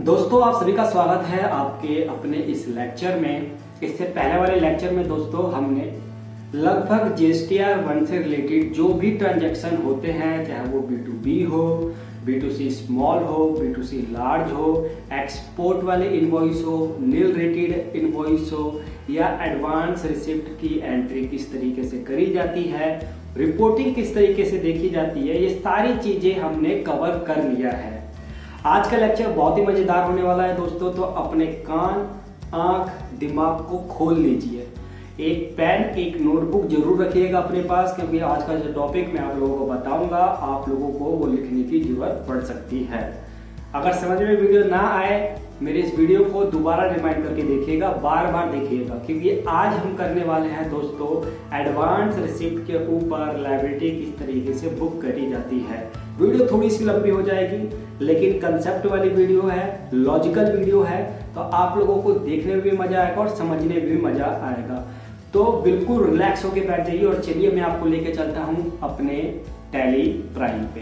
दोस्तों आप सभी का स्वागत है आपके अपने इस लेक्चर में। इससे पहले वाले लेक्चर में दोस्तों हमने लगभग GSTR 1 से रिलेटेड जो भी ट्रांजैक्शन होते हैं, चाहे वो B2B हो, B2C स्मॉल हो, B2C लार्ज हो, एक्सपोर्ट वाले इनवॉइस हो, नील रेटेड इनवॉइस हो या एडवांस रिसिप्ट की एंट्री किस तरीके से करी जाती है, रिपोर्टिंग किस तरीके से देखी जाती है, ये सारी चीजें हमने कवर कर लिया है। आज का लेक्चर बहुत ही मजेदार होने वाला है दोस्तों, तो अपने कान, आंख, दिमाग को खोल लीजिए। एक पेन, एक नोटबुक जरूर रखिएगा अपने पास, क्योंकि आज का जो टॉपिक मैं आप लोगों को बताऊंगा आप लोगों को वो लिखने की जरूरत पड़ सकती है। अगर समझ में वीडियो ना आए, मेरे इस वीडियो को दोबारा रिमाइंड करके देखिएगा, बार बार देखिएगा, क्योंकि आज हम करने वाले हैं दोस्तों एडवांस रिसिप्ट के ऊपर लायबिलिटी किस तरीके से बुक करी जाती है। वीडियो थोड़ी सी लंबी हो जाएगी, लेकिन कंसेप्ट वाली वीडियो है, लॉजिकल वीडियो है, तो आप लोगों को देखने में भी मजा आएगा और समझने में भी मजा आएगा। तो बिल्कुल रिलैक्स होकर बैठ जाइए और चलिए मैं आपको लेके चलता हूँ अपने टैली प्राइम पे।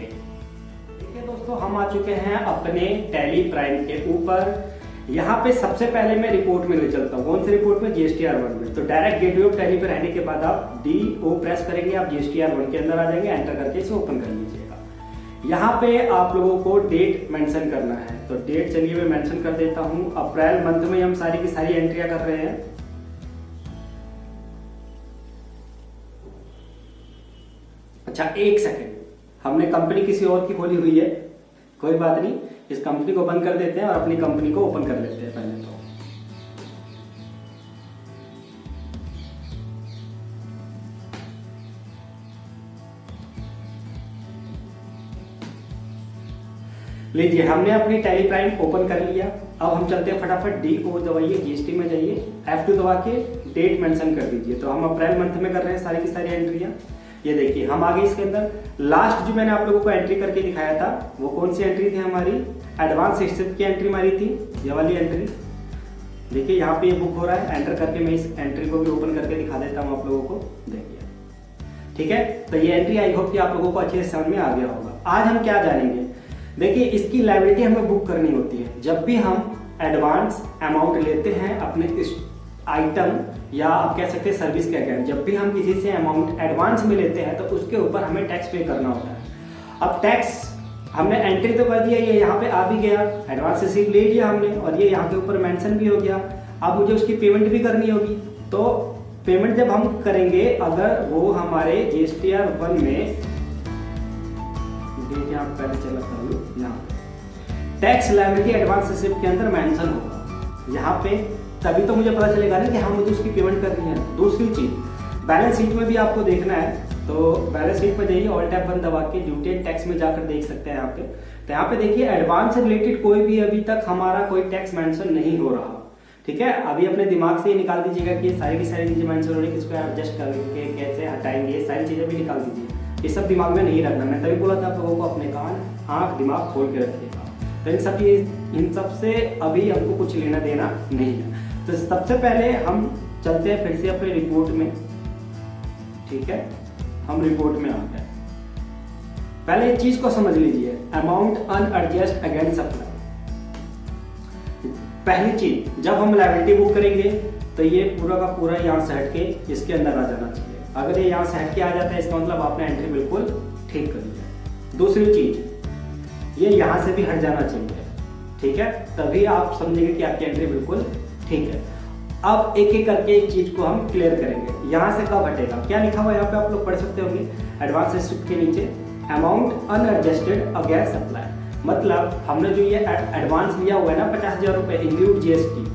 देखिए दोस्तों, हम आ चुके हैं अपने टैली प्राइम के ऊपर। यहाँ पे सबसे पहले मैं रिपोर्ट में ले चलता हूँ। कौन सी रिपोर्ट में? GSTR 1 में। तो डायरेक्ट गेटवे ऑफ टैली पे रहने के बाद आप DO प्रेस करेंगे, आप GSTR 1 के अंदर आ जाएंगे, एंटर करके इसे ओपन कर लीजिएगा। यहाँ पे आप लोगों को डेट मेंशन करना है, तो डेट चलिए मैं मेंशन कर देता हूँ। अप्रैल मंथ में हम सारी की सारी एंट्रियां कर रहे हैं। अच्छा, एक सेकेंड, हमने कंपनी किसी और की खोली हुई है, कोई बात नहीं, इस कंपनी को बंद कर देते हैं और अपनी कंपनी को ओपन कर लेते हैं पहले। तो लीजिए, हमने अपनी टैली प्राइम ओपन कर लिया। अब हम चलते हैं फटाफट, DO दबाइए, GST में जाइए, F2 दबा के डेट मेंशन कर दीजिए। तो हम अप्रैल मंथ में कर रहे हैं सारी की सारी एंट्रियां। ये देखिए हम आ गए इसके अंदर। लास्ट जो मैंने आप लोगों को एंट्री करके दिखाया था वो कौन सी एंट्री थी? हमारी एडवांस रिसिप्ट की एंट्री मारी थी, ये वाली एंट्री। देखिए यहाँ पे ये बुक हो रहा है। एंटर करके मैं इस एंट्री को भी ओपन करके दिखा देता हूँ आप लोगों को। देखिए, ठीक है। तो ये एंट्री आई होप कि आप लोगों को अच्छे से समझ में आ गया होगा। आज हम क्या जानेंगे? देखिए, इसकी लायबिलिटी हमें बुक करनी होती है जब भी हम एडवांस अमाउंट लेते हैं अपने इस आइटम या आप कह सकते हैं सर्विस के अगेंस्ट। जब भी हम किसी से अमाउंट एडवांस में लेते हैं तो उसके ऊपर हमें टैक्स पे करना होता है। अब टैक्स हमने एंट्री तो कर दिया, ये यहाँ पे आ भी गया, एडवांस रिसीट ले लिया हमने और ये यहाँ के ऊपर मेंशन भी हो गया। अब मुझे उसकी पेमेंट भी करनी होगी। तो पेमेंट जब हम करेंगे, अगर वो हमारे GSTR 1 में यहाँ पहले चला करूँ, यहाँ टैक्स लायबिलिटी एडवांस रिसिप्ट के अंदर मेंशन होगा यहाँ पे, तभी तो मुझे पता चलेगा ना कि हाँ मुझे उसकी पेमेंट करनी है। दूसरी चीज, बैलेंस शीट में भी आपको देखना है, तो बैलेंस शीट में जाइए, ऑल टैब 1 दबा के ड्यूटी एंड टैक्स में जाकर देख सकते हैं यहाँ पे। तो यहाँ पे देखिए एडवांस से रिलेटेड कोई भी अभी तक हमारा कोई टैक्स मेंशन नहीं हो रहा, ठीक है। अभी अपने दिमाग से ही निकाल दीजिएगा कि सारी की सारी चीजें मेंशन हो रही है, किसको एडजस्ट करके कैसे हटाएंगे, ये सारी चीजें भी निकाल दीजिए। ये सब दिमाग में नहीं रखना। मैं तभी बोला था आप लोगों को अपने कान, आंख, दिमाग खोल के रखिएगा। तो इन सब से अभी हमको कुछ लेना देना नहीं है। तो सबसे पहले हम चलते हैं फिर से अपने रिपोर्ट में, ठीक है। हम रिपोर्ट में आ गए। पहले इस चीज को समझ लीजिए, अमाउंट अनएडजस्ट अगेंस्ट सप्लाई। पहली चीज, जब हम लायबिलिटी बुक करेंगे तो ये पूरा का पूरा यहाँ से हट के इसके अंदर आ जाना चाहिए। अगर ये यहाँ से हट के आ जाता है, इसका मतलब आपने एंट्री बिल्कुल ठीक कर लिया। दूसरी चीज, ये यहाँ से भी हट जाना चाहिए, ठीक है, तभी आप समझेंगे कि आपकी एंट्री बिल्कुल ठीक है। अब एक एक करके एक चीज को हम क्लियर करेंगे। यहाँ से कब हटेगा, क्या लिखा हुआ है यहाँ पे आप लोग पढ़ सकते होंगे, एडवांस रिसिप्ट के नीचे अमाउंट अनएडजस्टेड अगेंस्ट सप्लाई। मतलब हमने जो ये एडवांस लिया हुआ है ना 50,000 रुपए इंक्लूड GST,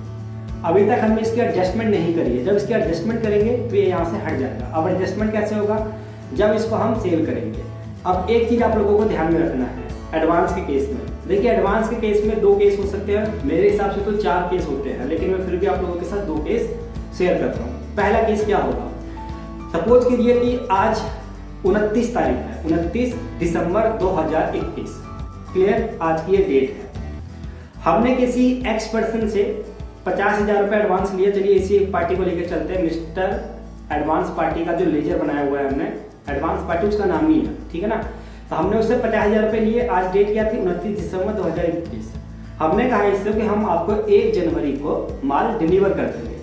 अभी तक हमने इसकी एडजस्टमेंट नहीं करी है। जब इसकी एडजस्टमेंट करेंगे तो ये यहाँ से हट जाएगा। अब एडजस्टमेंट कैसे होगा? जब इसको हम सेल करेंगे। अब एक चीज आप लोगों को ध्यान में रखना है एडवांस के केस में। देखिए, एडवांस के केस में 2 केस हो सकते हैं, मेरे हिसाब से तो 4 केस होते हैं, लेकिन मैं फिर भी आप लोगों के साथ 2 केस शेयर करता हूँ। पहला केस क्या होगा? सपोज कीजिए कि आज 29 तारीख है, 29 दिसंबर 2021, क्लियर, आज की ये डेट है। हमने किसी एक्स पर्सन से 50,000 रुपए एडवांस लिया। चलिए इसी एक पार्टी को लेकर चलते हैं, मिस्टर एडवांस पार्टी का जो लेजर बनाया हुआ है हमने, एडवांस पार्टी उसका नाम ही है, ठीक है ना। तो हमने उससे 50,000 रुपए लिए। आज डेट क्या थी? 29 दिसंबर 2021। हमने कहा इससे कि हम आपको 1 जनवरी को माल डिलीवर कर देंगे।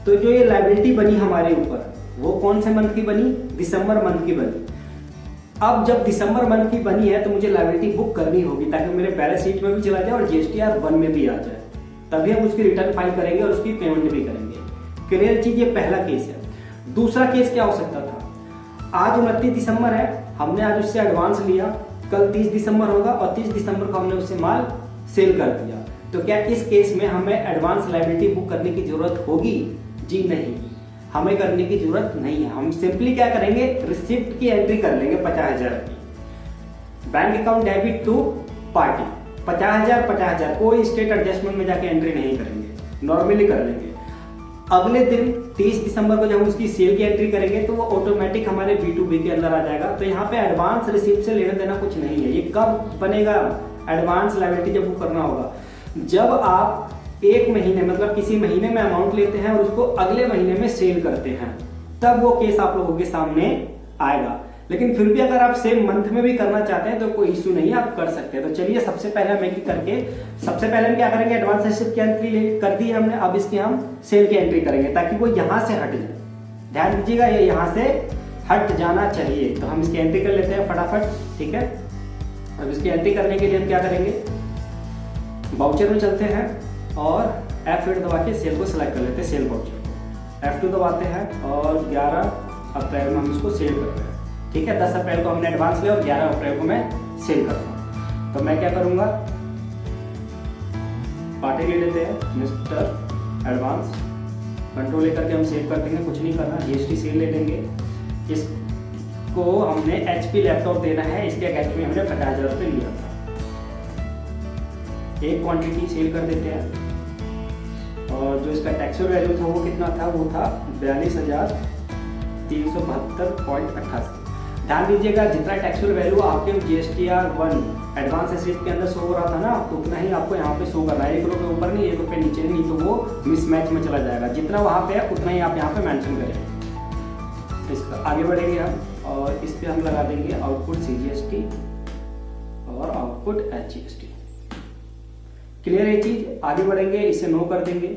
तो जो ये लायबिलिटी बनी हमारे ऊपर वो कौन से मंथ की बनी? दिसंबर मंथ की बनी। अब जब दिसंबर मंथ की बनी है तो मुझे लायबिलिटी बुक करनी होगी ताकि मेरे बैलेंस शीट में भी चला जाए और जीएसटीआर 1 में भी आ जाए, तभी हम उसकी रिटर्न फाइल करेंगे और उसकी पेमेंट भी करेंगे। क्लियर चीज, ये पहला केस है। दूसरा केस क्या हो सकता था? आज 29 दिसंबर है, हमने आज उससे एडवांस लिया, कल 30 दिसंबर होगा और 30 दिसंबर को हमने उससे माल सेल कर दिया। तो क्या इस केस में हमें एडवांस लायबिलिटी बुक करने की जरूरत होगी? जी नहीं, हमें करने की जरूरत नहीं है। हम सिंपली क्या करेंगे, रिसिप्ट की एंट्री कर लेंगे 50,000 की, bank account debit to party 50,000, कोई स्टेट एडजस्टमेंट में जाके एंट्री नहीं करेंगे, नॉर्मली कर लेंगे। अगले दिन 30 दिसंबर को जब हम उसकी सेल की एंट्री करेंगे तो वो ऑटोमेटिक हमारे B2B के अंदर आ जाएगा। तो यहाँ पे एडवांस रिसिप्ट से लेना देना कुछ नहीं है। ये कब बनेगा? एडवांस लायबिलिटी जब बुक करना होगा, जब आप 1 महीने मतलब किसी महीने में अमाउंट लेते हैं और उसको अगले महीने में सेल करते हैं, तब वो केस आप लोगों के सामने आएगा। लेकिन फिर भी अगर आप सेम मंथ में भी करना चाहते हैं तो कोई इश्यू नहीं है, आप कर सकते हैं। तो चलिए सबसे पहले हम एक करके, सबसे पहले हम क्या करेंगे, एडवांस रिसिप्ट की एंट्री कर दी है हमने, अब इसकी हम सेल की एंट्री करेंगे ताकि वो यहां से हट जाए। ध्यान दीजिएगा, ये यहां से हट जाना चाहिए। तो हम इसकी एंट्री कर लेते हैं फटाफट, ठीक है। अब इसकी एंट्री करने के लिए हम क्या करेंगे, वाउचर में चलते हैं और F8 दबा के सेल को सिलेक्ट कर लेते हैं, सेल वाउचर को F2 दबाते हैं और 11 अप्रैल में हम इसको सेल करते हैं, ठीक है। 10 अप्रैल को हमने एडवांस लिया और 11 अप्रैल को मैं सेल करता हूँ। तो मैं क्या करूंगा, पार्टी ले लेते हैं, मिस्टर एडवांस, कंट्रोल लेकर के हम सेव कर देंगे, कुछ नहीं करना। GST सेल ले लेंगे, इसको हमने HP लैपटॉप देना है, इसके अगेंस्ट में हमने 50,000 रुपये लिया था। एक क्वांटिटी सेल कर देते हैं और जो इसका टैक्सेबल वैल्यू था वो कितना था, वो था 42,372.88। ध्यान दीजिएगा, जितना टैक्सेबल वैल्यू आपके GSTR 1 एडवांस रिसिप्ट के अंदर शो हो रहा था ना, तो उतना ही आपको यहाँ पे शो करना है। 1 रुपये ऊपर नहीं, 1 रुपये नीचे नहीं, तो वो मिसमैच में चला जाएगा। जितना वहाँ पे है उतना ही आप यहाँ पे मेंशन करेंगे। इसका आगे बढ़ेंगे हम और इस पर हम लगा देंगे आउटपुट CGST और आउटपुट HGST। क्लियर है चीज, आगे बढ़ेंगे, इसे नो कर देंगे।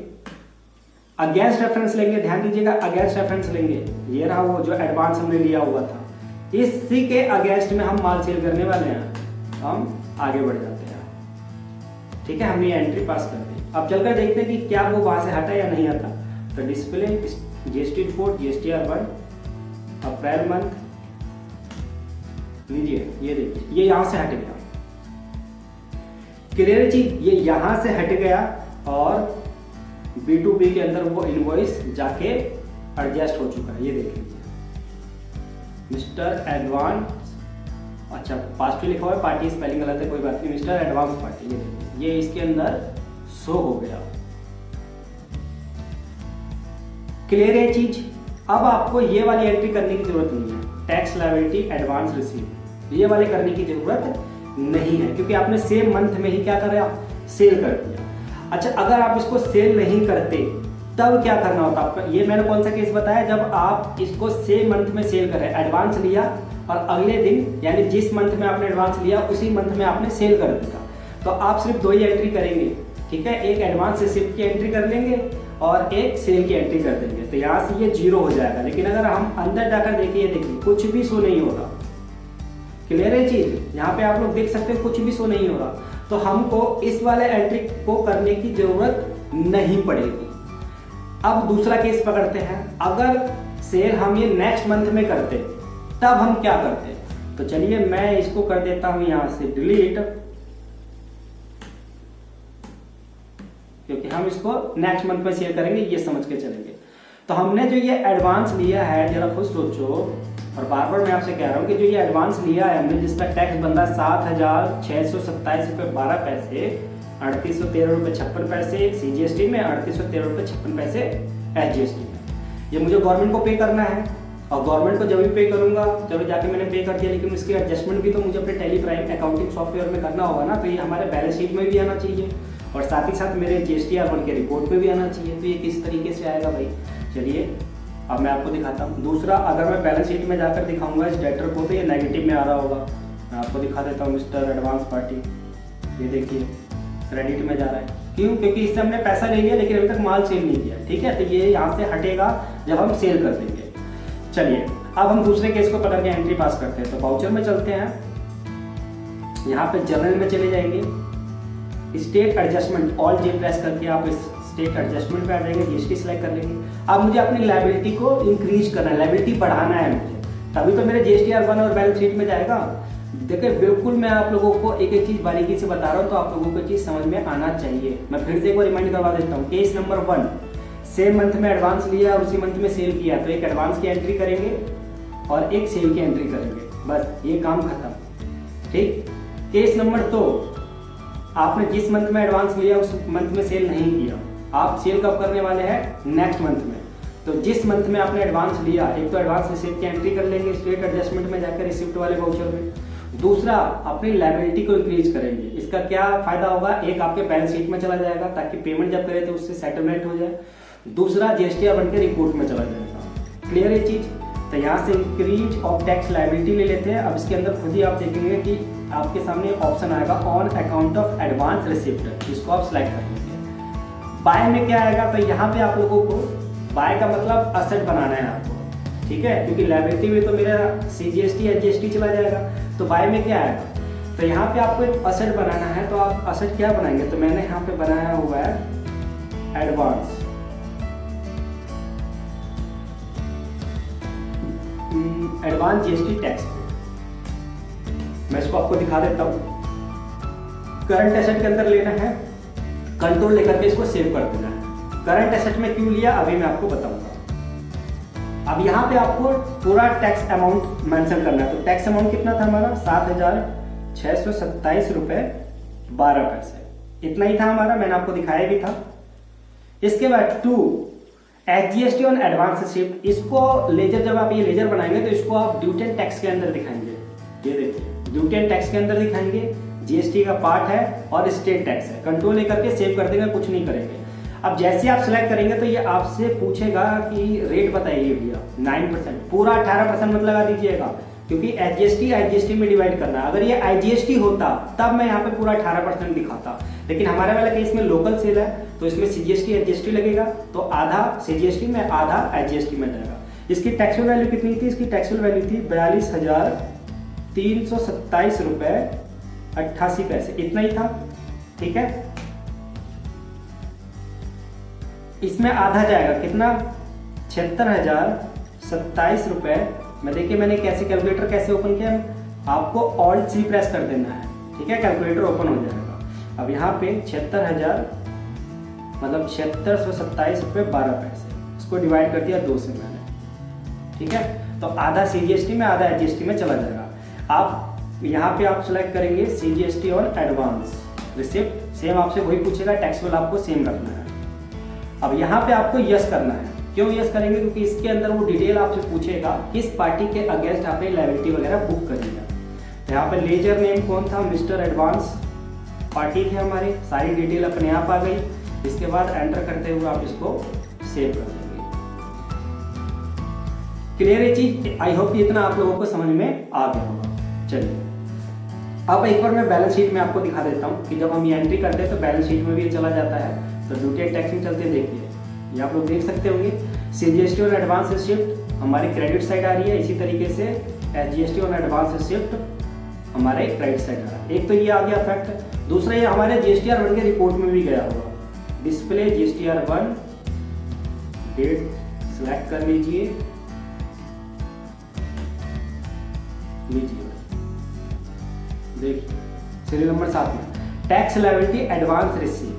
अगेंस्ट रेफरेंस लेंगे, ध्यान दीजिएगा, अगेंस्ट रेफरेंस लेंगे। ये रहा वो जो एडवांस हमने लिया हुआ था, इसी के अगेंस्ट में हम माल सेल करने वाले हैं। हम आगे बढ़ जाते हैं, ठीक है। हमने एंट्री पास कर दी। अब चलकर देखते हैं कि क्या वो वहां से हटा या नहीं हटा। तो display GST report GSTR 1 April month लीजिए, ये देखिए, ये यहां से हट गया। क्लियर चीज, ये यहां से हट गया और B2B के अंदर वो इनवॉइस जाके एडजस्ट हो चुका है। ये देख लीजिए, मिस्टर एडवांस, अच्छा पास्ट लिखा हुआ है, पार्टी स्पेलिंग गलत है, कोई बात नहीं, मिस्टर एडवांस पार्टी, ये देखिए, ये इसके अंदर शो हो गया। क्लियर है चीज। अब आपको ये वाली एंट्री करने की जरूरत नहीं है, टैक्स लायबिलिटी एडवांस रिसीव, ये वाले करने की जरूरत नहीं है, क्योंकि आपने सेम मंथ में ही क्या करा, सेल कर दिया। अच्छा, अगर आप इसको सेल नहीं करते तब क्या करना होता आपका, ये मैंने कौन सा केस बताया, जब आप इसको सेम मंथ में सेल करें, एडवांस लिया और अगले दिन यानी जिस मंथ में आपने एडवांस लिया उसी मंथ में आपने सेल कर दिया, तो आप सिर्फ 2 ही एंट्री करेंगे, ठीक है। एक एडवांस रिसिप्ट की एंट्री कर लेंगे और एक सेल की एंट्री कर देंगे, तो यहाँ से ये 0 हो जाएगा। लेकिन अगर हम अंदर जाकर देखिए, कुछ भी शो नहीं हो रहा। क्लियर है चीज, यहाँ पे आप लोग देख सकते हैं कुछ भी शो नहीं हो रहा, तो हमको इस वाले एंट्री को करने की जरूरत नहीं पड़ेगी। अब दूसरा केस पकड़ते हैं, अगर सेल हम ये नेक्स्ट मंथ में करते तब हम क्या करते। तो चलिए मैं इसको कर देता हूं यहां से डिलीट, क्योंकि हम इसको नेक्स्ट मंथ में सेल करेंगे, ये समझ के चलेंगे। तो हमने जो ये एडवांस लिया है, जरा खुद सोचो, और बार बार मैं आपसे कह रहा हूं कि जो ये एडवांस लिया है हमने, जिसका टैक्स बनता 7,627 रुपये 12 पैसे, 3813 रुपये 56 पैसे CGST में, 3813 रुपये 56 पैसे SGST में, ये मुझे गवर्नमेंट को पे करना है। और गवर्नमेंट को जब भी पे करूंगा, चलो जाके मैंने पे कर दिया, लेकिन उसकी एडजस्टमेंट भी तो मुझे अपने टेली प्राइम अकाउंटिंग सॉफ्टवेयर में करना होगा ना, तो ये हमारे बैलेंस शीट में भी आना चाहिए और साथ ही साथ मेरे GSTR 1 के रिपोर्ट पे भी आना चाहिए। तो ये किस तरीके से आएगा भाई, चलिए अब मैं आपको दिखाता हूँ। दूसरा, अगर मैं बैलेंस शीट में जाकर दिखाऊंगा इस डेटर को, तो ये नेगेटिव में आ रहा होगा। मैं आपको दिखा देता हूँ, मिस्टर एडवांस पार्टी, ये देखिए क्रेडिट में जा रहा है। क्यों? क्योंकि इससे हमने पैसा ले लिया लेकिन अभी तक माल सेल नहीं किया, ठीक है। तो ये यहाँ से हटेगा जब हम सेल कर देंगे। चलिए अब हम दूसरे केस को पकड़ के एंट्री पास करते हैं। तो वाउचर में चलते हैं, यहाँ पे जनरल में चले जाएंगे, स्टेट एडजस्टमेंट ऑल जे प्रेस करके आप इस स्टेट एडजस्टमेंट पे आ जाएंगे, जीएसटी सेलेक्ट कर लेंगे। अब मुझे अपनी लायबिलिटी को इंक्रीज करना है, लायबिलिटी बढ़ाना है मुझे, तभी तो मेरे जीएसटीआर 1 और बैलेंस शीट में जाएगा। देखिए बिल्कुल मैं आप लोगों को एक एक चीज बारीकी से बता रहा हूँ, तो आप लोगों को चीज समझ में आना चाहिए। मैं फिर से एक बार रिमाइंड करवा देता हूँ। केस नंबर 1, सेम मंथ में एडवांस लिया और उसी मंथ में सेल किया, तो एक एडवांस की एंट्री करेंगे और एक सेल की एंट्री करेंगे, बस ये काम खत्म, ठीक। केस नंबर 2, आपने जिस मंथ में एडवांस लिया उस मंथ में सेल नहीं किया, आप सेल कब करने वाले हैं? नेक्स्ट मंथ में। तो जिस मंथ में आपने एडवांस लिया, एक तो एडवांस रिसिप्ट की एंट्री कर लेंगे स्टेट एडजस्टमेंट में जाकर रिसिप्ट वाले वाउचर में। दूसरा, अपनी लायबिलिटी को इंक्रीज करेंगे। इसका क्या फायदा होगा? एक आपके बैलेंस शीट में चला जाएगा ताकि पेमेंट जब करे तो उससे सेटलमेंट हो जाए। दूसरा, जीएसटीआर बनकर रिपोर्ट में चला जाएगा। क्लियर है चीज? तो यहाँ से इंक्रीज ऑफ टैक्स लायबिलिटी ले लेते हैं। अब इसके अंदर खुद ही आप देखेंगे कि आपके सामने ऑप्शन आएगा on account of advance receipt, इसको आप सिलेक्ट कर लीजिए। बाय में क्या आएगा? तो यहाँ पे आप लोगों को बाय का मतलब असेट बनाना है आपको, ठीक है, क्योंकि लायबिलिटी में तो मेरा सीजीएसटी या जीएसटी चला जाएगा। तो बाय में क्या आएगा? तो यहाँ पे आपको एक असेट बनाना है। तो आप असेट क्या बनाएंगे? तो मैंने यहाँ पे बनाया हुआ है एडवांस, एडवांस जीएसटी टैक्स। मैं इसको आपको दिखा देता हूँ। करंट एसेट के अंदर लेना है, कंट्रोल लेकर के इसको सेव कर देना है। करंट एसेट में क्यों लिया अभी मैं आपको बताऊंगा। अब यहाँ पे आपको पूरा टैक्स अमाउंट मेंशन करना है। तो टैक्स अमाउंट कितना था हमारा? 7,627 रुपए 12 पैसे, इतना ही था हमारा, मैंने आपको दिखाया भी था। इसके बाद 2, एचजीएसटी ऑन एडवांस रिसिप्ट। इसको लेजर, जब आप ये लेजर बनाएंगे तो इसको आप ड्यूटी एंड टैक्स के अंदर दिखाएंगे। ये देखिए ड्यूटी एंड टैक्स के अंदर दिखाएंगे, जीएसटी का पार्ट है और स्टेट टैक्स है। कंट्रोल लेकर के सेव कर देंगे, कुछ नहीं करेंगे। अब जैसे आप सिलेक्ट करेंगे तो ये आपसे पूछेगा कि रेट बताइए भैया, 9%, पूरा 18% मत लगा दीजिएगा, क्योंकि आईजीएसटी में डिवाइड करना है। अगर ये आईजीएसटी होता तब मैं यहाँ पे पूरा 18% दिखाता, लेकिन हमारे वाला केस में लोकल सेल है तो इसमें सीजीएसटी आईजीएसटी लगेगा, तो आधा सीजीएसटी में आधा आईजीएसटी में जाएगा। इसकी टैक्सेबल वैल्यू कितनी थी? इसकी टैक्सेबल वैल्यू थी 42,327 रुपए 88 पैसे, इतना ही था, ठीक है। इसमें आधा जाएगा कितना? 76,027 रुपए में। देखिए मैंने कैसे कैलकुलेटर कैसे ओपन किया, आपको ऑल्ट सी प्रेस कर देना है, ठीक है, कैलकुलेटर ओपन हो जाएगा। अब यहाँ पे 76,000 मतलब 7627 रुपये 12 पैसे, इसको डिवाइड कर दिया 2 से मैंने, ठीक है। तो आधा सीजीएसटी में आधा एचजीएसटी में चला जाएगा। आप यहाँ पे आप सिलेक्ट करेंगे CGST on advance receipt, same आपसे वही पूछेगा, टैक्सेबल आपको सेम रखना है। अब यहाँ पे आपको यस करना है। क्यों यस करेंगे? क्योंकि इसके अंदर वो डिटेल आपसे पूछेगा किस पार्टी के अगेंस्ट आपने लायबिलिटी वगैरह बुक करी है। तो यहाँ पे लेजर नेम कौन था? मिस्टर एडवांस पार्टी थे हमारे, सारी डिटेल अपने आप आ गई। इसके बाद एंटर करते हुए आप इसको सेव कर देंगे। क्लियर है चीज? आई होप इतना आप लोगों को समझ में आ गया होगा। चलिए अब एक बार मैं बैलेंस शीट में आपको दिखा देता हूँ कि जब हम ये एंट्री करते हैं तो बैलेंस शीट में भी चला जाता है। तो ड्यूटी एंड टैक्स में चलते, देखिए ये आप लोग देख सकते होंगे, सीजीएसटी ऑन एडवांस रिसिप्ट हमारी क्रेडिट साइड आ रही है, इसी तरीके से एचजीएसटी ऑन एडवांस रिसिप्ट हमारे क्रेडिट साइड आ रहा है। एक तो ये आ गया फैक्ट, दूसरा ये हमारे जीएसटीआर 1 के रिपोर्ट में भी गया होगा। डिस्प्ले जीएसटीआर 1 डेट सिलेक्ट कर लीजिए, देखिए सीरियल नंबर 7 में टैक्स लायबिलिटी एडवांस रिसीव,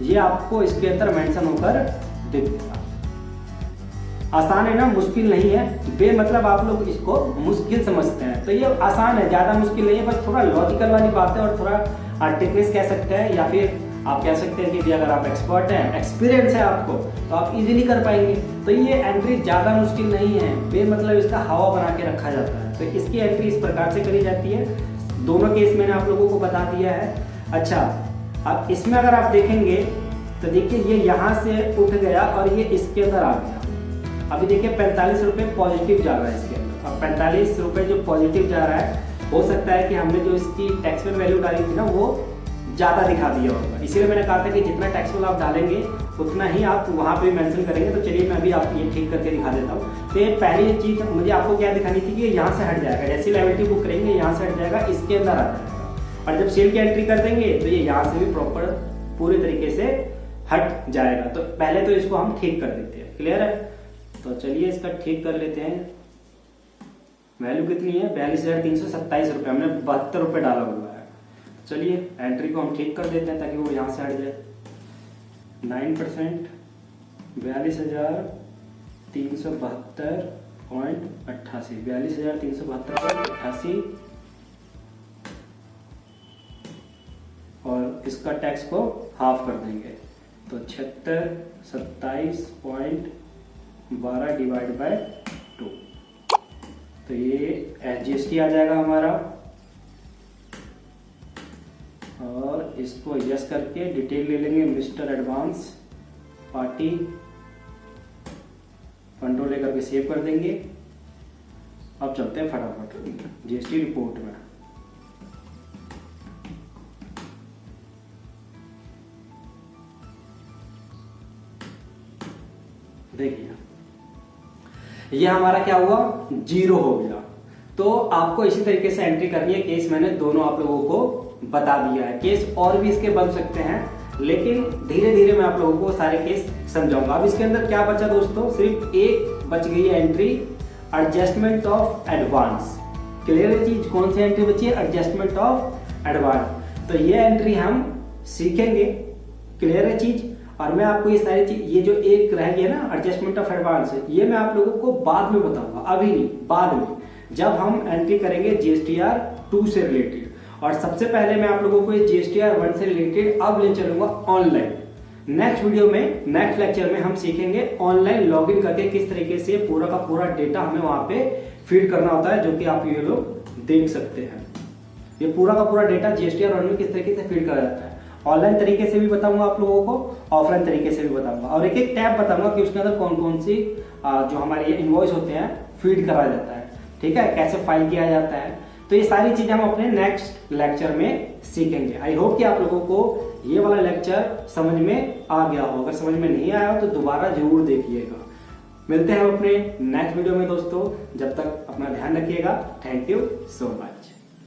ये आपको इसके अंदर मेंशन होकर दिखेगा। आसान है ना, मुश्किल नहीं है। बे मतलब आप लोग इसको मुश्किल समझते हैं, तो ये आसान है, ज्यादा मुश्किल नहीं है, बस थोड़ा लॉजिकल वाली बात है और थोड़ा टेक्निक्स कह सकते हैं, या फिर आप कह सकते हैं कि अगर आप एक्सपर्ट हैं, एक्सपीरियंस है आपको, तो आप इजीली कर पाएंगे। तो ये एंट्री ज्यादा मुश्किल नहीं है, बे मतलब इसका हवा बना के रखा जाता है। तो इसकी एंट्री इस प्रकार से करी जाती है। दोनों केस मैंने आप लोगों को बता दिया है। अच्छा, अब इसमें अगर आप देखेंगे तो देखिए ये यहाँ से उठ गया और ये इसके अंदर आ गया। अभी देखिए 45 रुपये पॉजिटिव जा रहा है इसके अंदर। अब 45 रुपये जो पॉजिटिव जा रहा है, हो सकता है कि हमने जो इसकी टैक्सेबल वैल्यू डाली थी ना वो ज़्यादा दिखा दिया होगा। इसीलिए मैंने कहा था कि जितना टैक्सेबल आप डालेंगे उतना ही आप वहाँ पे मेंशन करेंगे। तो चलिए मैं अभी आपको ये ठीक करके दिखा देता हूँ। तो ये पहली चीज़ मुझे आपको क्या दिखानी थी कि यहाँ से हट जाएगा, जैसे लायबिलिटी बुक करेंगे यहाँ से हट जाएगा, इसके अंदर आ जाएगा। और जब सेल की एंट्री कर देंगे तो ये यहाँ से भी प्रॉपर पूरे तरीके से हट जाएगा। तो पहले तो इसको हम ठीक कर देते हैं, क्लियर है। तो चलिए इसका ठीक कर लेते हैं। वैल्यू कितनी है, 42,327 रुपये, हमने 72 रुपये डाला हुआ है। चलिए एंट्री को हम ठीक कर देते हैं ताकि वो यहाँ से हट जाए। 9%, 42,372.88, 42,372.88, और इसका टैक्स को हाफ कर देंगे तो 76,27.12 डिवाइड बाय 2, तो ये GST आ जाएगा हमारा। और इसको यस करके डिटेल ले लेंगे, मिस्टर एडवांस पार्टी कंट्रोल लेकर के सेव कर देंगे। अब चलते हैं फटाफट GST रिपोर्ट में। देखिए ये हमारा क्या हुआ, 0 हो गया। तो आपको इसी तरीके से एंट्री करनी है। केस मैंने दोनों आप लोगों को बता दिया है। केस और भी इसके बन सकते हैं, लेकिन धीरे धीरे मैं आप लोगों को सारे केस समझाऊंगा। अब इसके अंदर क्या बचा दोस्तों, सिर्फ एक बच गई है entry, adjustment of advance. Clear है चीज, कौन सी एंट्री बची है, एडजस्टमेंट ऑफ एडवांस। तो ये एंट्री हम सीखेंगे, क्लियर है चीज। और मैं आपको ये सारी चीज, ये जो एक रह गया ना एडजस्टमेंट ऑफ एडवांस, ये मैं आप लोगों को बाद में बताऊंगा, अभी नहीं, बाद में, जब हम एंट्री करेंगे GSTR 2 से रिलेटेड। और सबसे पहले मैं आप लोगों को ये GSTR 1 से रिलेटेड अब ले चलूंगा ऑनलाइन। नेक्स्ट वीडियो में, नेक्स्ट लेक्चर में हम सीखेंगे ऑनलाइन लॉगिन करके किस तरीके से पूरा का पूरा डेटा हमें वहां पे फीड करना होता है, जो कि आप ये लोग देख सकते हैं। ये पूरा का पूरा डेटा GSTR 1 में किस तरीके से फीड करा जाता है, ऑनलाइन तरीके से भी बताऊंगा आप लोगों को, ऑफलाइन तरीके से भी बताऊंगा। और एक एक टैब बताऊंगा कि उसके अंदर कौन कौन सी जो हमारे ये इनवॉइस होते हैं फीड करा जाता है, ठीक है, कैसे फाइल किया जाता है। तो ये सारी चीजें हम अपने नेक्स्ट लेक्चर में सीखेंगे। आई होप कि आप लोगों को ये वाला लेक्चर समझ में आ गया हो। अगर समझ में नहीं आया हो तो दोबारा जरूर देखिएगा। मिलते हैं अपने नेक्स्ट वीडियो में दोस्तों, जब तक अपना ध्यान रखिएगा। Thank you so much.